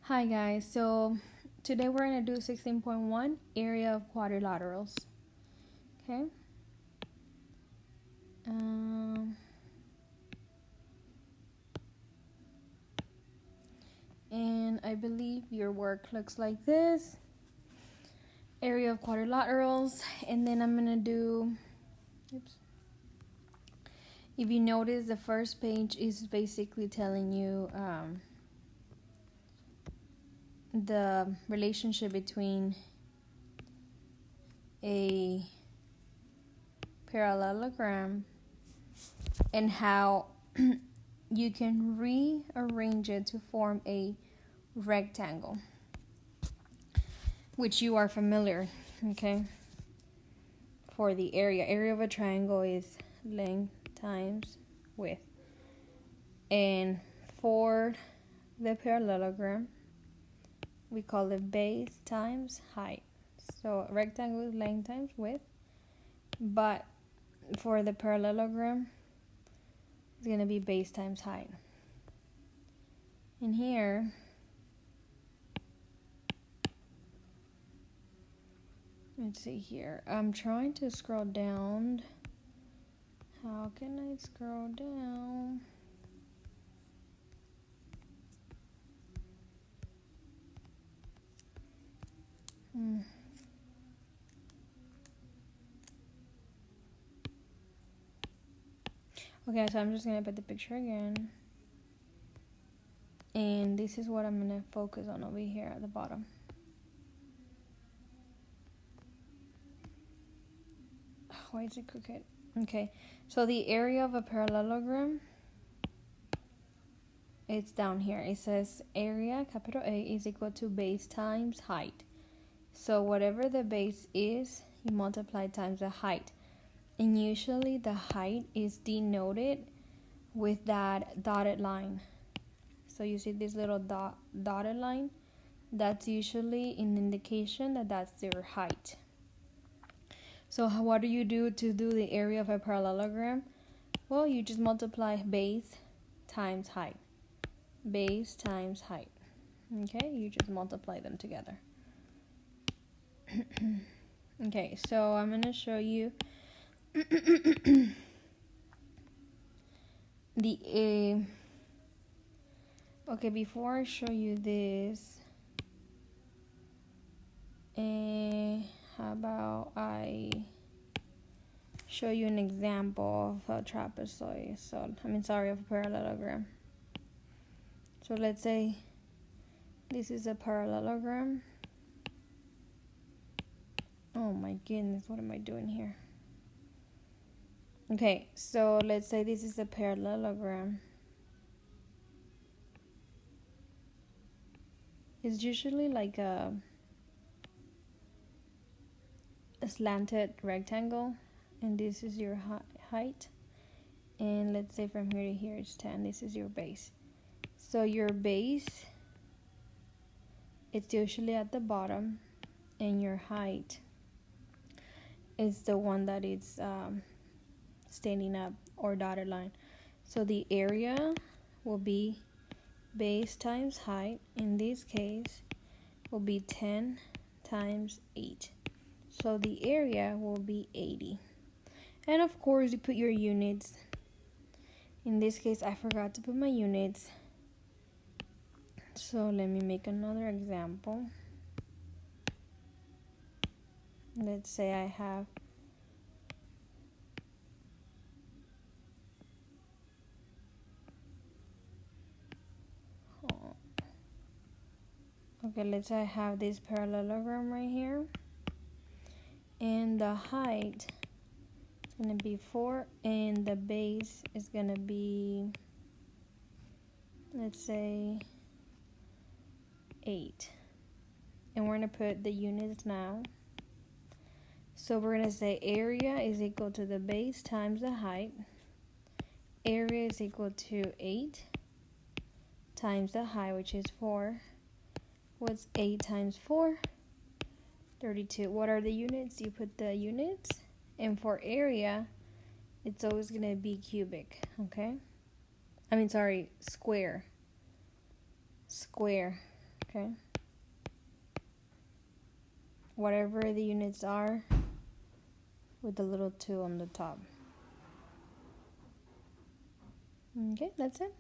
Hi guys, so today we're going to do 16.1 area of quadrilaterals. Okay. And I believe your work looks like this. Area of quadrilaterals. And then I'm going to do, if you notice, the first page is basically telling you the relationship between a parallelogram and how you can rearrange it to form a rectangle, which you are familiar, okay? For the area of a triangle is length times width. And for the parallelogram, we call it base times height. So rectangle is length times width, but for the parallelogram, it's going to be base times height. And here, let's see here. I'm trying to scroll down. How can I scroll down? Okay, so I'm just going to put the picture again. And this is what I'm going to focus on over here at the bottom. Why is it crooked? Okay, so the area of a parallelogram, it's down here. It says area, capital A, is equal to base times height. So whatever the base is, you multiply times the height. And usually the height is denoted with that dotted line. So you see this little dotted line? That's usually an indication that that's their height. So what do you do to do the area of a parallelogram? Well, you just multiply base times height. Base times height. Okay, you just multiply them together. Okay, so I'm going to show you the okay, before I show you this, how about I show you an example of a trapezoid? Of a parallelogram. So let's say this is a parallelogram. Oh my goodness, what am I doing here? Okay, so let's say this is a parallelogram. It's usually like a slanted rectangle, and this is your height, and let's say from here to here it's 10. This is your base. So your base, it's usually at the bottom, and your height is the one that is standing up or dotted line. So the area will be base times height. In this case will be 10 times 8. So the area will be 80. And of course you put your units. In this case I forgot to put my units. So let me make another example. Let's say I have let's say I have this parallelogram right here, and the height is going to be 4, and the base is going to be, let's say, 8. And we're going to put the units now. So we're going to say area is equal to the base times the height. Area is equal to 8 times the height, which is 4. What's 8 times 4? 32. What are the units? You put the units. And for area, it's always going to be cubic, okay? Square. Square, Okay. Whatever the units are with the little 2 on the top. Okay, that's it.